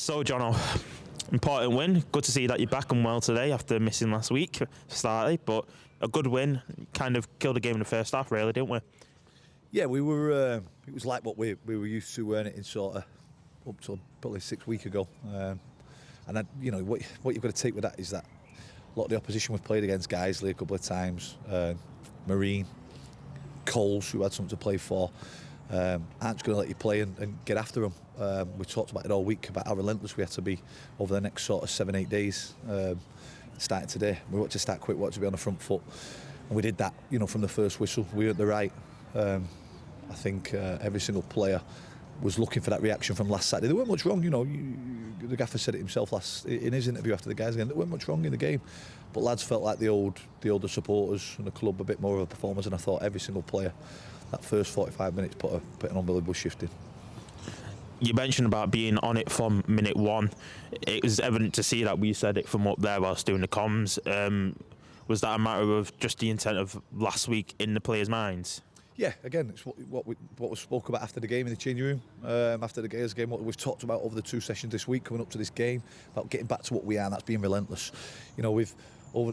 So, Jono, important win. Good to see that you're back and well today after missing last week, started, but a good win. Kind of killed the game in the first half, really, didn't we? Yeah, we were. It was like what we were used to in sort of up to probably 6 weeks ago. And then, you know, what you've got to take with that is that a lot of the opposition we've played against, 𝗬𝗓𝗓 a couple of times, Marine, Coles, who had something to play for, aren't just going to let you play and get after them. We talked about it all week about how relentless we had to be over the next sort of 7-8 days. Starting today, we want to start quick, we want to be on the front foot, and we did that. You know, from the first whistle, we earned the right. I think every single player was looking for that reaction from last Saturday. There weren't much wrong, you know. The gaffer said it himself in his interview after the guys game. There weren't much wrong in the game, but lads felt like the older supporters and the club a bit more of a performance. And I thought every single player, that first 45 minutes, put an unbelievable shift in. You mentioned about being on it from minute one. It was evident to see that we said it from up there whilst doing the comms. Was that a matter of just the intent of last week in the players' minds? Yeah, again, it's what was spoke about after the game in the changing room, after the Gales game, what we've talked about over the 2 sessions this week coming up to this game, about getting back to what we are, and that's being relentless. You know,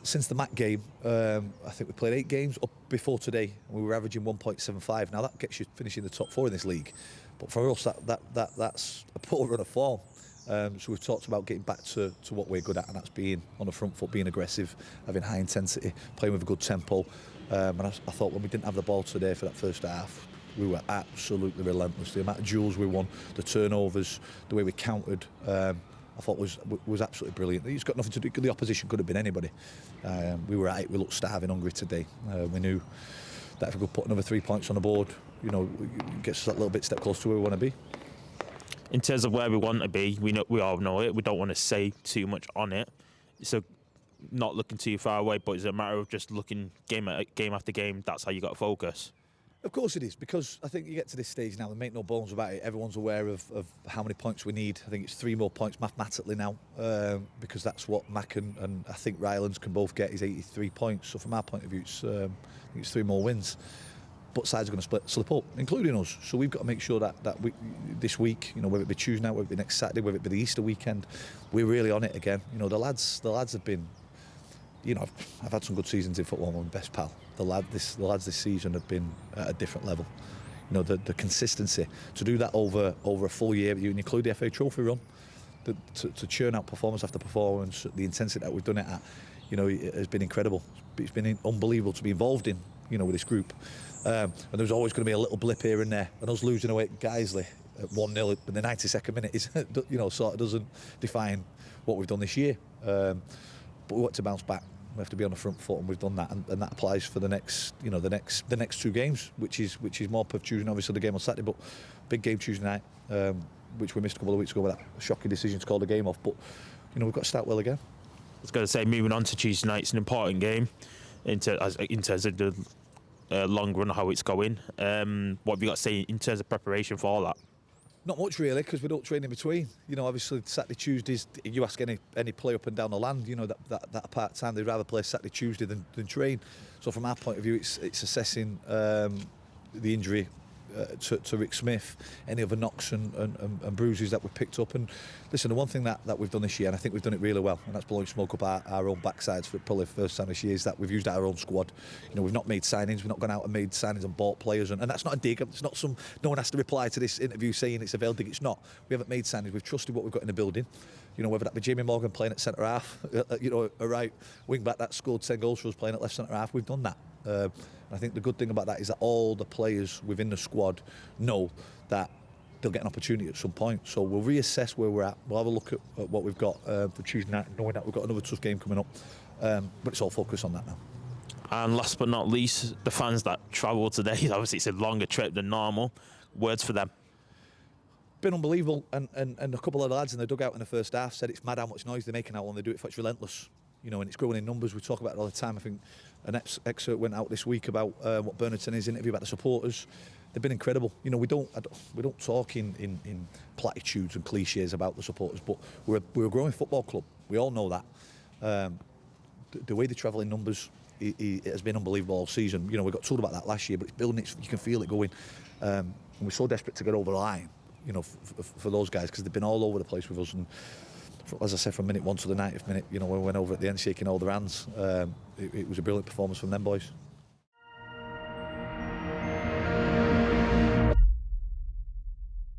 since the MAC game, I think we played 8 games up before today, and we were averaging 1.75. Now that gets you finishing the top 4 in this league, but for us that's a poor run of form. So we've talked about getting back to what we're good at, and that's being on the front foot, being aggressive, having high intensity, playing with a good tempo. And I thought when we didn't have the ball today for that first half, we were absolutely relentless. The amount of duels we won, the turnovers, the way we countered, I thought was absolutely brilliant. It's got nothing to do. The opposition could have been anybody. We were at it. We looked starving, hungry today. We knew that if we could put another 3 points on the board, you know, it gets us that little bit step closer to where we want to be. In terms of where we want to be, we all know it. We don't want to say too much on it. So, not looking too far away, but it's a matter of just looking game after game. That's how you got to focus. Of course it is, because I think you get to this stage now and make no bones about it. Everyone's aware of how many points we need. I think it's 3 more points mathematically now, because that's what Mac and I think Rylands can both get is 83 points. So from our point of view, I think it's 3 more wins. But sides are going to slip up, including us. So we've got to make sure that we, this week, you know, whether it be Tuesday night, whether it be next Saturday, whether it be the Easter weekend, we're really on it again. You know, the lads have been, you know, I've had some good seasons in football. I'm my best pal. The lads this season have been at a different level. You know, the consistency to do that over a full year. You include the FA Trophy run, to churn out performance after performance, the intensity that we've done it at, you know, it has been incredible. It's been unbelievable to be involved in, you know, with this group. And there's always going to be a little blip here and there. And us losing away at 𝗬𝗓𝗓 at 1-0 in the 92nd minute is, you know, sort of doesn't define what we've done this year. But we want to bounce back. We have to be on the front foot, and we've done that. And that applies for the next 2 games, which is more per Tuesday, obviously the game on Saturday, but big game Tuesday night, which we missed a couple of weeks ago with that shocking decision to call the game off. But you know, we've got to start well again. I was going to say, moving on to Tuesday night, it's an important game in terms of the long run, how it's going. What have you got to say in terms of preparation for all that? Not much really, because we don't train in between. You know, obviously Saturday, Tuesdays, you ask any player up and down the land, you know, that part time they'd rather play Saturday, Tuesday than train. So from our point of view, it's assessing the injury to Rick Smith, any other knocks and bruises that we've picked up. And listen, the one thing that we've done this year, and I think we've done it really well, and that's blowing smoke up our own backsides for probably the first time this year, is that we've used our own squad. You know, we've not made signings, we've not gone out and made signings and bought players, and that's not a dig. It's not no one has to reply to this interview saying it's a veiled dig. It's not. We haven't made signings. We've trusted what we've got in the building. You know, whether that be Jamie Morgan playing at centre half, you know, a right wing back that scored 10 goals for us playing at left centre half, we've done that. I think the good thing about that is that all the players within the squad know that they'll get an opportunity at some point. So we'll reassess where we're at. We'll have a look at what we've got for Tuesday night, knowing that we've got another tough game coming up. But it's all focused on that now. And last but not least, the fans that travel today, obviously it's a longer trip than normal. Words for them? Been unbelievable, and a couple of the lads in the dugout in the first half said it's mad how much noise they're making out when they do it, for it's relentless. You know, and it's growing in numbers. We talk about it all the time. I think an excerpt went out this week about what Bernard in his interview about the supporters. They've been incredible. You know, we don't talk in platitudes and cliches about the supporters, but we're a growing football club. We all know that. The way they travel in numbers, it has been unbelievable all season. You know, we got told about that last year, but it's building. You can feel it going. And we're so desperate to get over the line. you know, for those guys, because they've been all over the place with us. And as I said, from minute 1 to the 90th minute, you know, when we went over at the end shaking all their hands, it was a brilliant performance from them boys.